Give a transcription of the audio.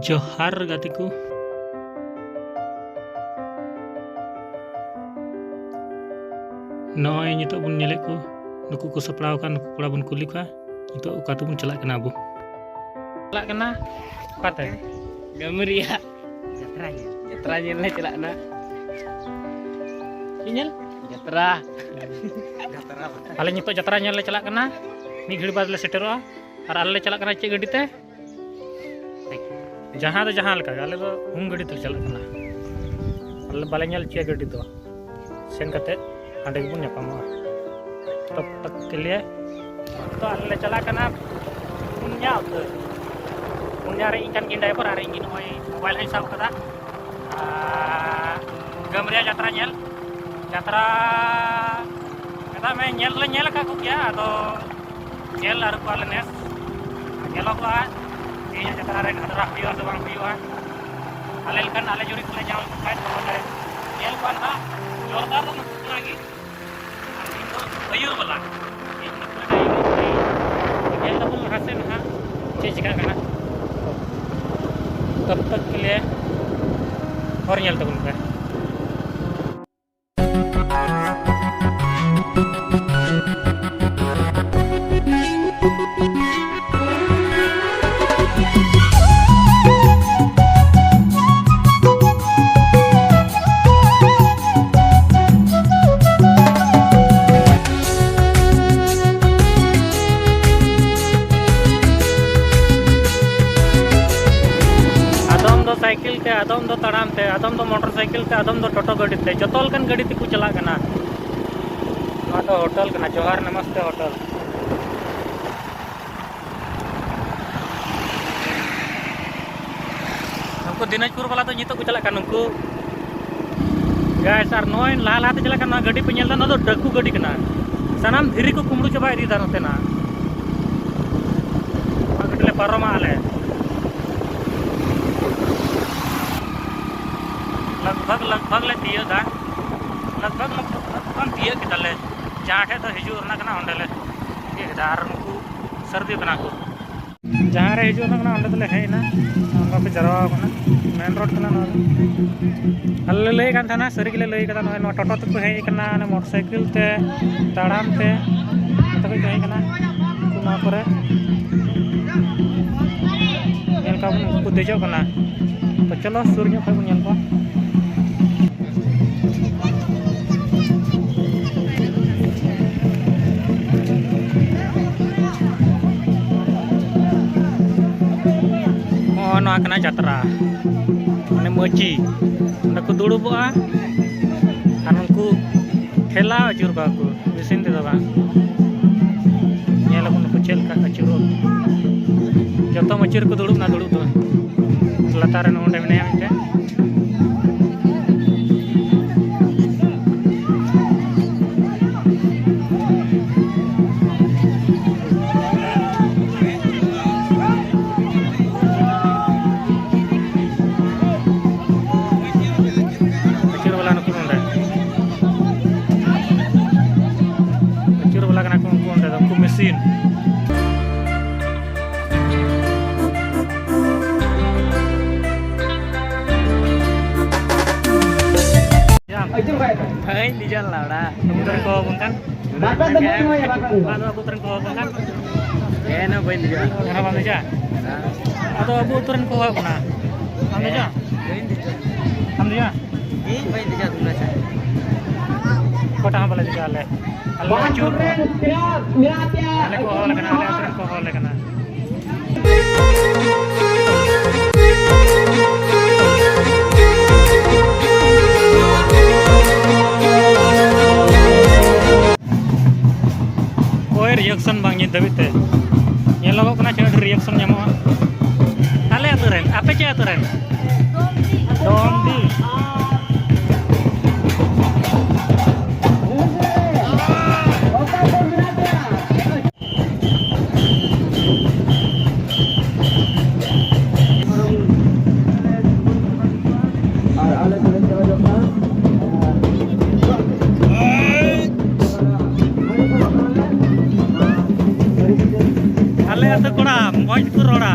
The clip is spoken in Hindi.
जोहार गाती को नॉय नितो बुन नेले को नुकु को सपड़ाव का नुकु कोड़ा बुन कुली का नितो उका तो बुन चला कना अबो चला कना काते गमरिया जत्रा ले चला ना इnyel जत्रा आले नितो जत्रा ले चला कना मी घड़ी बाद ले सेटरोa और आले चला कना चे गडी ते जहाँ लगा आले तो हम गड़ी ते चला कना आले बाले नेल चे गडी तो सेन कते हांडे बुन ᱧᱟᱯᱟᱢᱚᱜᱼᱟ तब तक के लिए तो आले चला कना पुन्या रे इनकान गिन ड्राइवर आरे इंगिन होय मोबाइल हाई साब कदा गमरिया यात्रा कदा मैं नेल का को गया तो नेल आर को आले नेस नेलो को ᱤᱧ ᱡᱟᱛᱨᱟ ᱨᱮ ᱦᱟᱫᱨᱟ ᱦᱩᱭᱩᱜᱼᱟ ᱥᱮ ᱵᱟᱝ ᱦᱩᱭᱩᱜᱼᱟ ᱟᱞᱮ ᱞᱮᱠᱟᱱ ᱟᱞᱮ ᱡᱩᱨᱤ ᱠᱚᱞᱮ ᱧᱟᱢ ᱞᱮᱠᱷᱟᱱ ᱧᱮᱞ ᱠᱚᱣᱟ ᱱᱟᱦᱟᱜ ᱡᱳᱨᱫᱟᱨ ᱫᱚ ᱱᱩᱠᱩ ᱜᱮ ᱟᱹᱭᱩᱨ ᱵᱟᱞᱟ ᱧᱮᱞ ᱫᱟᱵᱚᱱ ᱞᱟᱦᱟ ᱥᱮᱫ ᱱᱟᱦᱟᱜ ᱪᱮᱫ ᱪᱤᱠᱟᱹᱜ ᱠᱟᱱᱟ तब तक के लिए और ñel ᱛᱟᱵᱚᱱ ᱯᱮ साइकिल ते आदम दो तड़ाम ते आदम दो मोटरसाइकिल ते आदम दो टोटो गाड़ी ते जतोल कन गाड़ी ते को चला कना नो तो होटल कना जोहार नमस्ते होटल हमको दिनाजपुर वाला तो नितो को चला कन उनको गाइस आर नोय लाला ते चला कना गाड़ी पे नेल दा नो डकू गाड़ी कना सनाम धीरी को कुमड़ू चबा इदी दा नते ना गाड़ी ले पारोमा आले लगभग ले दिए दा लगभग दिए के दले जहाँ ठे तो हिजू ना कना ओंडले ये दार नुकु सर्दी कना को जहाँ रे हिजू ना कना ओंडे तले है ना हम पे जरवा कना मेन रोड कना ना हल्ले ले कान थाना सरी के ले कदा नो टोटो तक है कना ने मोटरसाइकिल ते ताड़ाम ते तक है कना कुना करे नेल का को देजो कना तो चलो सूर्य पे नेल को नोआ कना जात्रा माने मची उनको दुड़ुबा और उनको ठेला अचुर बाको मिसिन ते दबा नेला को चेल का अचुरो जतो मचिर को दुड़ुब ना दुड़ुब दो लतार न ओंडे मने मिटे mesin thấy đi chân nào đã putar ko bukan aku putar ko bukan nó bên đi chân kenapa meja atau aku turun ko bukan meja alhamdulillah ini bên đi chân tuh nasi kota apa lagi ale Allah acur ale ko hole kana ale turun ko hole kana reaction bang ni David te nyelo kena cewek reaction nyamo ale aturan apa ce aturan domdi ale atu kora moj ku roda